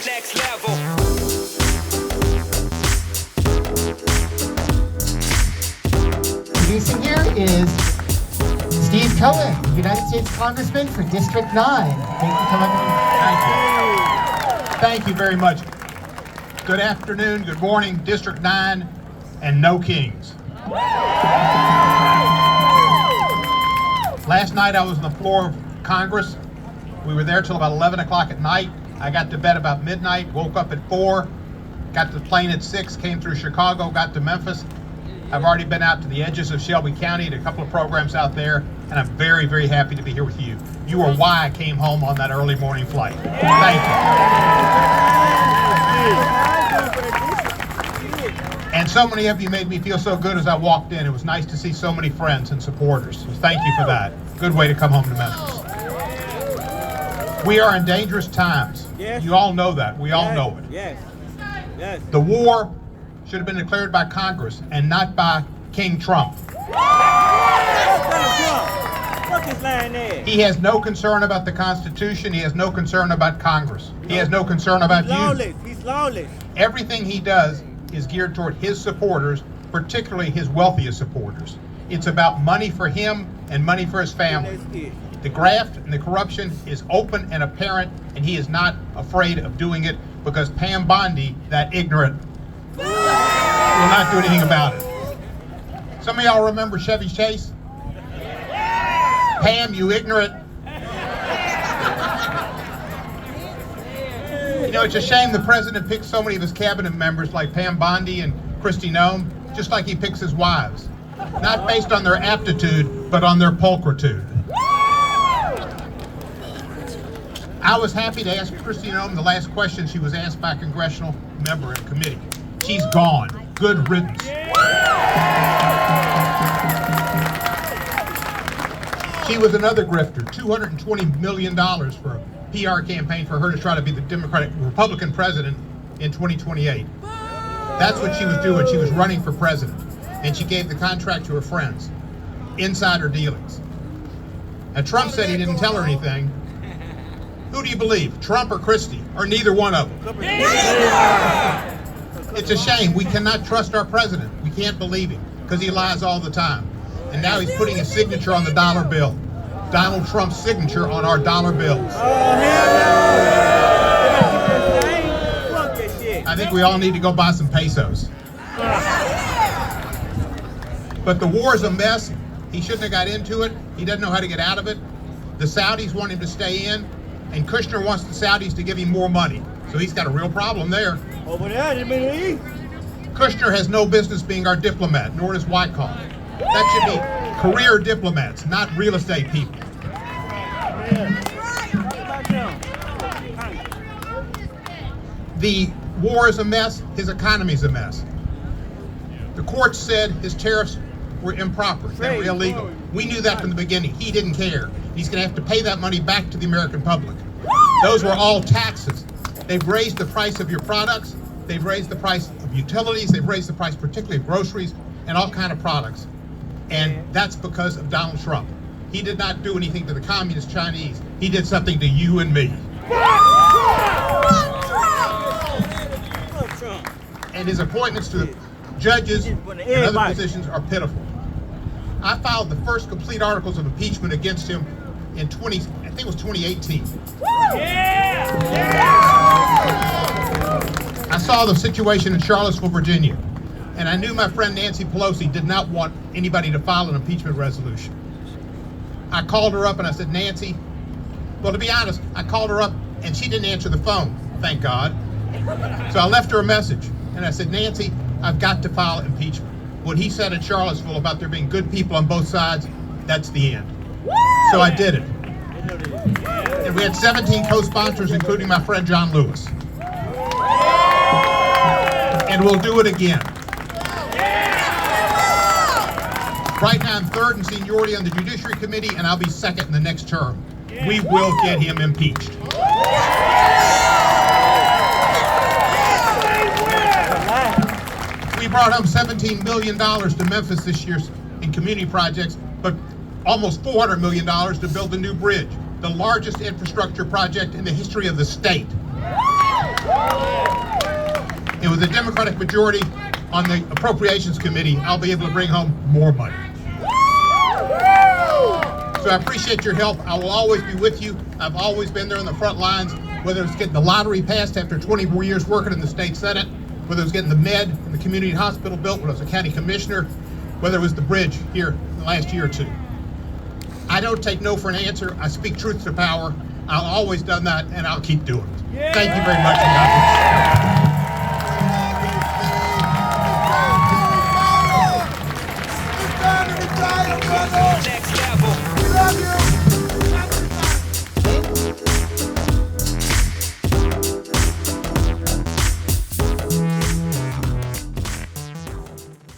next level. Introducing here is Steve Cohen, United States Congressman for District 9. Thank you for coming. Thank you. Thank you very much. Good afternoon, good morning, District 9, and no kings. Last night I was on the floor of Congress. We were there till about 11 o'clock at night. I got to bed about midnight, woke up at 4, got to the plane at 6, came through Chicago, got to Memphis. I've already been out to the edges of Shelby County to a couple of programs out there, and I'm very, very happy to be here with you. You are why I came home on that early morning flight. Thank you. And so many of you made me feel so good as I walked in. It was nice to see so many friends and supporters. So thank you for that. Good way to come home to Memphis. We are in dangerous times. Yes. You all know that. We all know it. Yes. Yes. The war should have been declared by Congress and not by King Trump. He has no concern about the Constitution. He has no concern about Congress. He has no concern about you. He's lawless. Everything he does is geared toward his supporters, particularly his wealthiest supporters. It's about money for him and money for his family. The graft and the corruption is open and apparent, and he is not afraid of doing it because Pam Bondi, that ignorant, will not do anything about it. Some of y'all remember Chevy Chase? Pam, you ignorant. You know, it's a shame the president picks so many of his cabinet members like Pam Bondi and Kristi Noem, just like he picks his wives. Not based on their aptitude, but on their pulchritude. I was happy to ask Kristi Noem the last question she was asked by a congressional member in committee. She's gone. Good riddance. She was another grifter, $220 million for a PR campaign for her to try to be the Republican president in 2028. That's what she was doing. She was running for president. And she gave the contract to her friends. Insider dealings. Now, Trump said he didn't tell her anything. Who do you believe, Trump or Kristi, or neither one of them? It's a shame. We cannot trust our president. We can't believe him because he lies all the time. And now he's putting his signature on the dollar bill. Donald Trump's signature on our dollar bills. I think we all need to go buy some pesos. But the war is a mess. He shouldn't have got into it. He doesn't know how to get out of it. The Saudis want him to stay in, and Kushner wants the Saudis to give him more money. So he's got a real problem there. Over there in the Middle East. Kushner has no business being our diplomat, nor does Wyckoff. That should be career diplomats, not real estate people. The war is a mess. His economy is a mess. The court said his tariffs were improper. They were illegal. We knew that from the beginning. He didn't care. He's going to have to pay that money back to the American public. Those were all taxes. They've raised the price of your products. They've raised the price of utilities. They've raised the price particularly of groceries and all kind of products. And that's because of Donald Trump. He did not do anything to the communist Chinese. He did something to you and me. And his appointments to judges and other positions are pitiful. I filed the first complete articles of impeachment against him in 2018. I saw the situation in Charlottesville, Virginia, and I knew my friend Nancy Pelosi did not want anybody to file an impeachment resolution. I called her up and I said, Nancy, well, to be honest, I called her up and she didn't answer the phone, thank God. So I left her a message and I said, Nancy, I've got to file impeachment. What he said in Charlottesville about there being good people on both sides, that's the end. So I did it. And we had 17 co-sponsors, including my friend John Lewis. And we'll do it again. Right now I'm third in seniority on the Judiciary Committee, and I'll be second in the next term. We will get him impeached. We brought home $17 million to Memphis this year in community projects, but almost $400 million to build a new bridge, the largest infrastructure project in the history of the state. And with the Democratic majority on the Appropriations Committee, I'll be able to bring home more money. So I appreciate your help. I will always be with you. I've always been there on the front lines, whether it's getting the lottery passed after 24 years working in the state Senate, whether it was getting the med and the community hospital built when I was a county commissioner, whether it was the bridge here in the last year or two. I don't take no for an answer. I speak truth to power. I'll always done that, and I'll keep doing it. Yeah. Thank you very much. And God bless. Next level.